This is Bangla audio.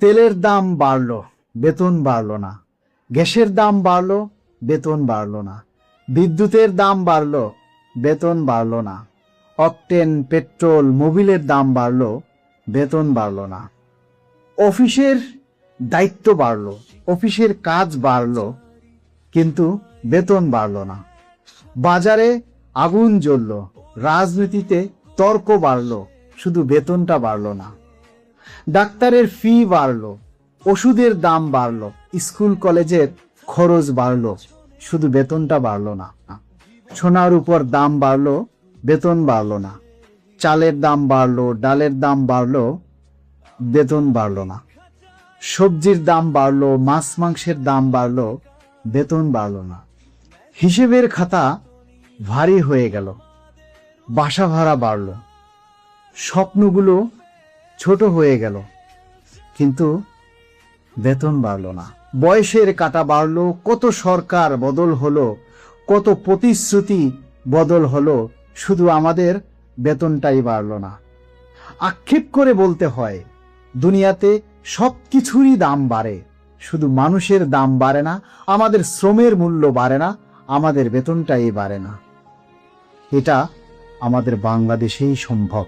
তেলের দাম বাড়লো, বেতন বাড়লো না। গ্যাসের দাম বাড়লো, বেতন বাড়লো না। বিদ্যুতের দাম বাড়লো, বেতন বাড়লো না। অকটেন, পেট্রোল, মোবিলের দাম বাড়লো, বেতন বাড়লো না। অফিসের দায়িত্ব বাড়লো, অফিসের কাজ বাড়লো, কিন্তু বেতন বাড়লো না। বাজারে আগুন জ্বললো, রাজনীতিতে তর্ক বাড়লো, শুধু বেতনটা বাড়লো না। ডাক্তারের ফি বাড়লো, ওষুধের দাম বাড়লো, স্কুল কলেজের খরচ বাড়লো, শুধু বেতনটা বাড়লো না। সোনার উপর দাম বাড়লো, বেতন বাড়লো না। চালের দাম বাড়লো, ডালের দাম বাড়লো, বেতন বাড়লো না। সবজির দাম বাড়লো, মাছ মাংসের দাম বাড়লো, বেতন বাড়লো না। হিসেবের খাতা ভারী হয়ে গেল, বাসা ভাড়া বাড়লো, স্বপ্নগুলো ছোট হয়ে গেল, কিন্তু বেতন বাড়লো না। বয়সের কাঁটা বাড়লো, কত সরকার বদল হলো, কত প্রতিশ্রুতি বদল হলো, শুধু আমাদের বেতনটাই বাড়লো না। আক্ষেপ করে বলতে হয়, দুনিয়াতে সব কিছুরই দাম বাড়ে, শুধু মানুষের দাম বাড়ে না, আমাদের শ্রমের মূল্য বাড়ে না, আমাদের বেতনটাই বাড়ে না। এটা আমাদের বাংলাদেশেই সম্ভব।